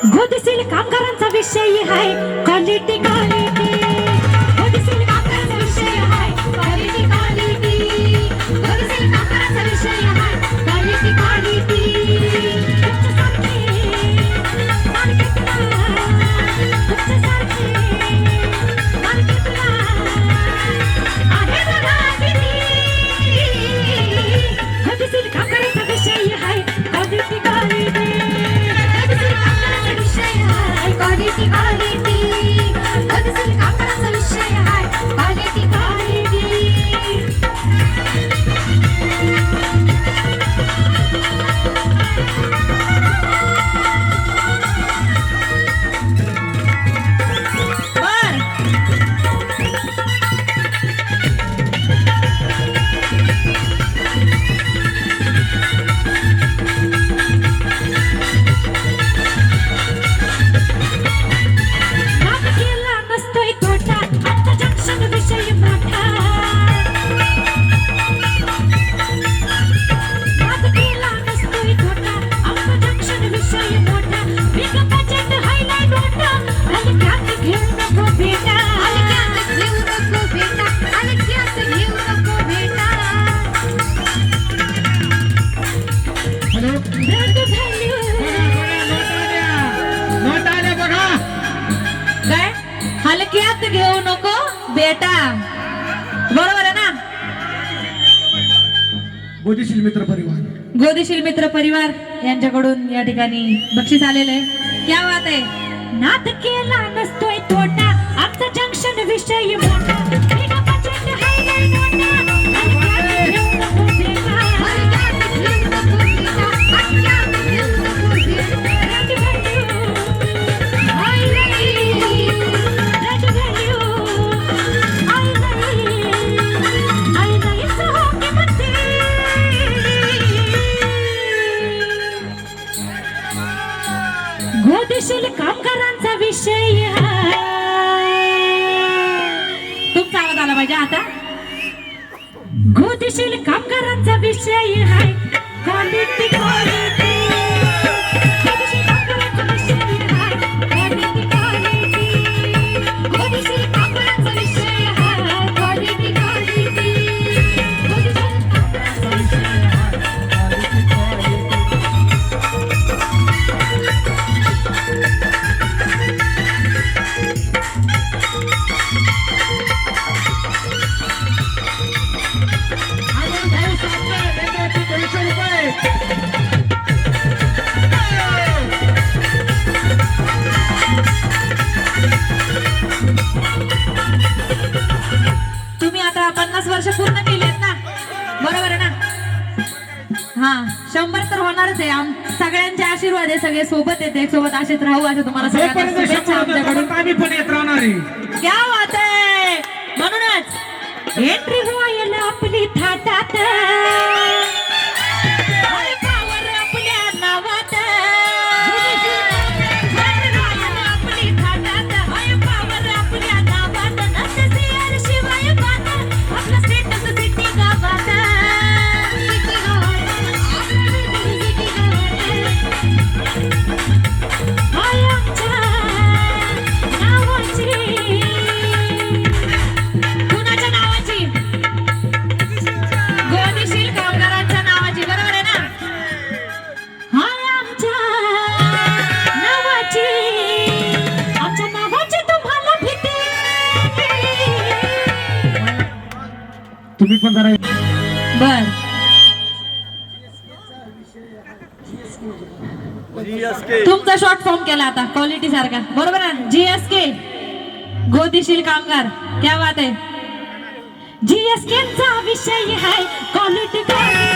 गोदीशील कामगारांचा विषय आहे क्वालिटी क्वालिटी गोदीशील कामगारांचा विषय आहे क्वालिटी क्वालिटी गोदीशील कामगारांचा विषय आहे क्वालिटी क्वालिटी गोदीशील कामगारांचा विषय आहे क्वालिटी क्वालिटी क्वालिटी क्वालिटी गोदीशील कामगारांचा विषय आहे क्वालिटी क्वालिटी हलक्यात घेऊ नको बेटा, बरोबर आहे ना? गोदीशील मित्र परिवार, गोदीशील मित्र परिवार यांच्याकडून या ठिकाणी बक्षीस आलेलं आहे. क्या बात आहे. नाद केला नसतोय तोटा, आमचा जंक्शन विषय मोठा. गोदीशील कामगारांचा विषय तुमचा आवाज आला पाहिजे आता. गोदीशील कामगारांचा विषय आहे क्वालिटी क्वालिटी गोदीशील कामगारांचा विषय आहे क्वालिटी क्वालिटी गोदीशील कामगारांचा विषय आहे क्वालिटी क्वालिटी गोदीशील कामगारांचा विषय तुम्ही आता 50 वर्ष पूर्ण केली आहेत ना, बरोबर आहे ना? हा, 100 तर होणारच आहे. सगळ्यांचे आशीर्वाद आहे, सगळे सोबत येते, सोबत असेच राहू असं तुम्हाला सगळ्यांना शुभेच्छा आमच्याकडून. आम्ही पण येत राहणार आहे. क्या बात आहे. म्हणूनच एंट्री व्हायला आपली थाटात आपल्या नावात आपली थाटात आपल्या नावात नसते शिवाय बात आपला स्टेटस सिटी गावात आमच्या नावाची कुणाच्या नावाची? गोदीशील कामगारांच्या नावाची, बरोबर आहे ना? हाय आमच्या नावाची, आमच्या नावाची तुम्हाला भीती. तुम्ही पण जरा बर, तुमचा शॉर्ट फॉर्म केला आता क्वालिटी सारखा, बरोबर ना? GSK गोदीशील कामगार. क्या बात आहे. GSK चा विषय आहे क्वालिटी क्वालिटी